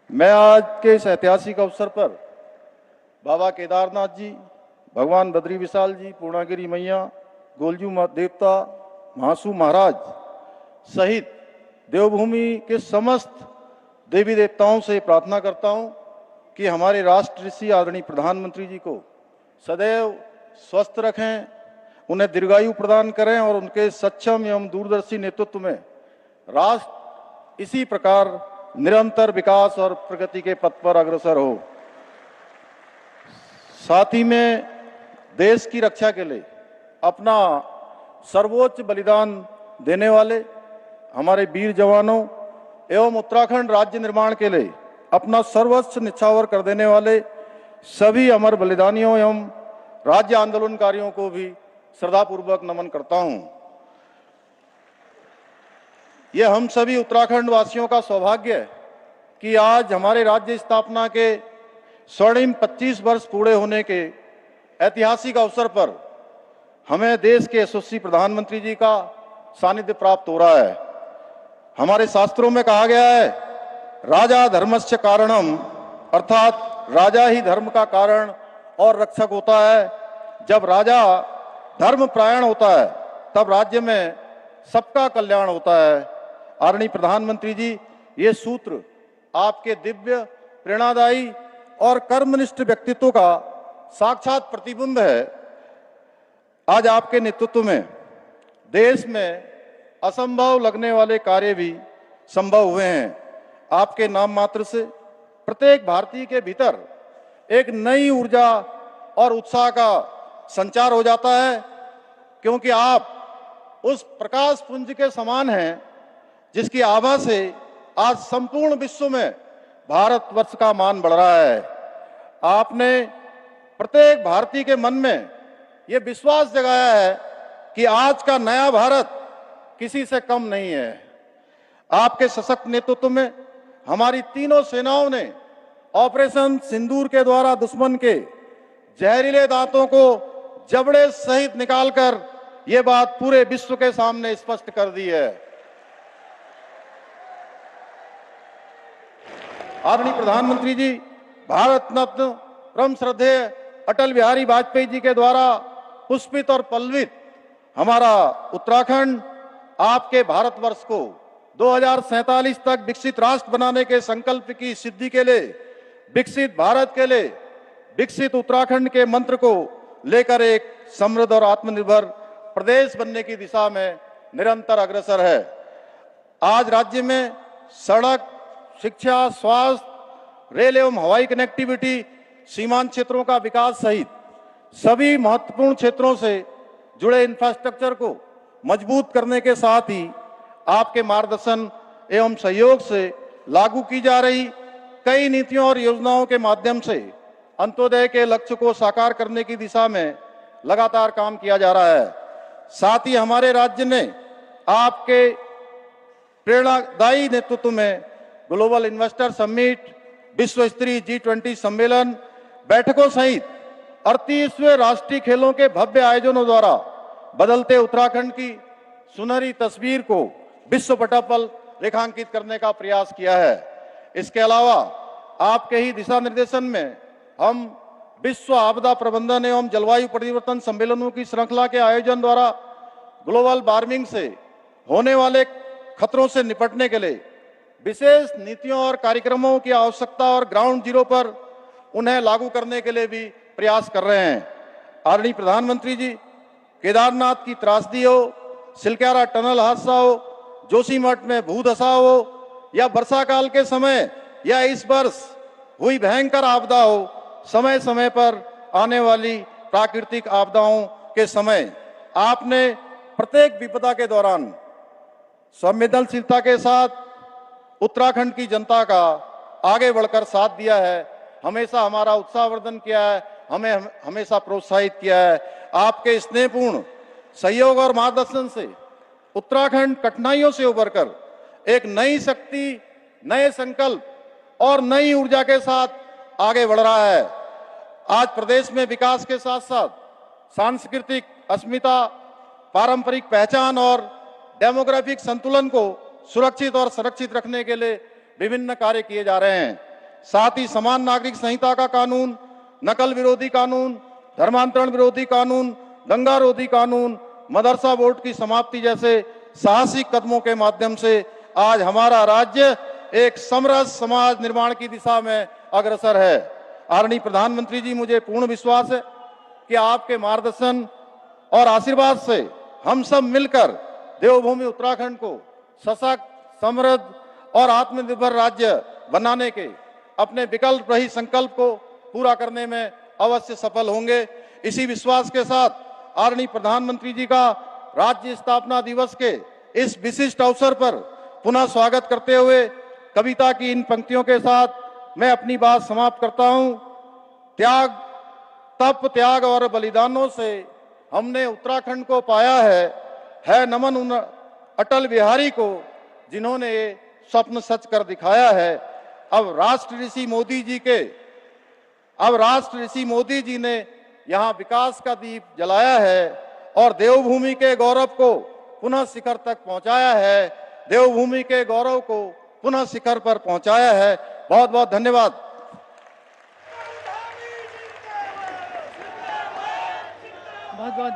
मैं आज के इस ऐतिहासिक अवसर पर बाबा केदारनाथ जी, भगवान बद्री विशाल जी, पूर्णागिरी मैया, गोलजू देवता, महासू महाराज सहित देवभूमि के समस्त देवी देवताओं से प्रार्थना करता हूं कि हमारे राष्ट्र ऋषि आदरणीय प्रधानमंत्री जी को सदैव स्वस्थ रखें, उन्हें दीर्घायु प्रदान करें और उनके सक्षम एवं दूरदर्शी नेतृत्व में राष्ट्र इसी प्रकार निरंतर विकास और प्रगति के पथ पर अग्रसर हो। साथ ही में देश की रक्षा के लिए अपना सर्वोच्च बलिदान देने वाले हमारे वीर जवानों एवं उत्तराखंड राज्य निर्माण के लिए अपना सर्वस्व निछावर कर देने वाले सभी अमर बलिदानियों एवं राज्य आंदोलनकारियों को भी श्रद्धापूर्वक नमन करता हूं। यह हम सभी उत्तराखंड वासियों का सौभाग्य है कि आज हमारे राज्य स्थापना के स्वर्णिम 25 वर्ष पूरे होने के ऐतिहासिक अवसर पर हमें देश के यशस्वी प्रधानमंत्री जी का सानिध्य प्राप्त हो रहा है। हमारे शास्त्रों में कहा गया है, राजा धर्मस्य कारणम, अर्थात राजा ही धर्म का कारण और रक्षक होता है। जब राजा धर्म परायण होता है तब राज्य में सबका कल्याण होता है। आदरणीय प्रधानमंत्री जी, ये सूत्र आपके दिव्य, प्रेरणादायी और कर्मनिष्ठ व्यक्तित्व का साक्षात प्रतिबिंब है। आज आपके नेतृत्व में देश में असंभव लगने वाले कार्य भी संभव हुए हैं। आपके नाम मात्र से प्रत्येक भारतीय के भीतर एक नई ऊर्जा और उत्साह का संचार हो जाता है, क्योंकि आप उस प्रकाश पुंज के समान हैं जिसकी आभा से आज संपूर्ण विश्व में भारतवर्ष का मान बढ़ रहा है। आपने प्रत्येक भारतीय के मन में ये विश्वास जगाया है कि आज का नया भारत किसी से कम नहीं है। आपके सशक्त नेतृत्व में हमारी तीनों सेनाओं ने ऑपरेशन सिंदूर के द्वारा दुश्मन के जहरीले दांतों को जबड़े सहित निकालकर ये बात पूरे विश्व के सामने स्पष्ट कर दी है। आदरणीय प्रधानमंत्री जी, भारत रत्न परम श्रद्धेय अटल बिहारी वाजपेयी जी के द्वारा पुष्पित और पल्लवित हमारा उत्तराखंड आपके भारतवर्ष को 2047 तक विकसित राष्ट्र बनाने के संकल्प की सिद्धि के लिए, विकसित भारत के लिए, विकसित उत्तराखंड के मंत्र को लेकर एक समृद्ध और आत्मनिर्भर प्रदेश बनने की दिशा में निरंतर अग्रसर है। आज राज्य में सड़क, शिक्षा, स्वास्थ्य, रेल एवं हवाई कनेक्टिविटी, सीमांत क्षेत्रों का विकास सहित सभी महत्वपूर्ण क्षेत्रों से जुड़े इंफ्रास्ट्रक्चर को मजबूत करने के साथ ही आपके मार्गदर्शन एवं सहयोग से लागू की जा रही कई नीतियों और योजनाओं के माध्यम से अंत्योदय के लक्ष्य को साकार करने की दिशा में लगातार काम किया जा रहा है। साथ ही हमारे राज्य ने आपके प्रेरणादायी नेतृत्व में ग्लोबल इन्वेस्टर समिट, विश्व स्तरीय G20 सम्मेलन, बैठकों सहित 38वें राष्ट्रीय खेलों के भव्य आयोजनों द्वारा बदलते उत्तराखंड की सुनहरी तस्वीर को विश्व पटल पर रेखांकित करने का प्रयास किया है। इसके अलावा आपके ही दिशा निर्देशन में हम विश्व आपदा प्रबंधन एवं जलवायु परिवर्तन सम्मेलनों की श्रृंखला के आयोजन द्वारा ग्लोबल वार्मिंग से होने वाले खतरों से निपटने के लिए विशेष नीतियों और कार्यक्रमों की आवश्यकता और ग्राउंड जीरो पर उन्हें लागू करने के लिए भी प्रयास कर रहे हैं। आदरणीय प्रधानमंत्री जी, केदारनाथ की त्रासदी हो, सिलक्यारा टनल हादसा हो, जोशीमठ में भूधसा हो, या वर्षा काल के समय या इस वर्ष हुई भयंकर आपदा हो, समय समय पर आने वाली प्राकृतिक आपदाओं के समय आपने प्रत्येक विपदा के दौरान संवेदनशीलता के साथ उत्तराखंड की जनता का आगे बढ़कर साथ दिया है, हमेशा हमारा उत्साहवर्धन किया है, हमें हमेशा प्रोत्साहित किया है। आपके स्नेहपूर्ण सहयोग और मार्गदर्शन से उत्तराखंड कठिनाइयों से उबरकर एक नई शक्ति, नए संकल्प और नई ऊर्जा के साथ आगे बढ़ रहा है। आज प्रदेश में विकास के साथ साथ सांस्कृतिक अस्मिता, पारंपरिक पहचान और डेमोग्राफिक संतुलन को सुरक्षित और संरक्षित रखने के लिए विभिन्न कार्य किए जा रहे हैं। साथ ही समान नागरिक संहिता का कानून, नकल विरोधी कानून, धर्मांतरण विरोधी कानून, दंगा रोधी कानून, मदरसा बोर्ड की समाप्ति जैसे साहसिक कदमों के माध्यम से आज हमारा राज्य एक समरस समाज निर्माण की दिशा में अग्रसर है। आदरणीय प्रधानमंत्री जी, मुझे पूर्ण विश्वास है कि आपके मार्गदर्शन और आशीर्वाद से हम सब मिलकर देवभूमि उत्तराखंड को सशक्त, समृद्ध और आत्मनिर्भर राज्य बनाने के अपने विकल्प रहित संकल्प को पूरा करने में अवश्य सफल होंगे। इसी विश्वास के साथ आदरणीय प्रधानमंत्री जी का राज्य स्थापना दिवस के इस विशिष्ट अवसर पर पुनः स्वागत करते हुए कविता की इन पंक्तियों के साथ मैं अपनी बात समाप्त करता हूं। त्याग, तप, त्याग और बलिदानों से हमने उत्तराखंड को पाया है नमन उन अटल बिहारी को जिन्होंने ये स्वप्न सच कर दिखाया है। अब राष्ट्र ऋषि मोदी जी ने यहाँ विकास का दीप जलाया है और देवभूमि के गौरव को पुनः शिखर तक पहुंचाया है, देवभूमि के गौरव को पुनः शिखर पर पहुंचाया है। बहुत बहुत धन्यवाद। बहुत बहुत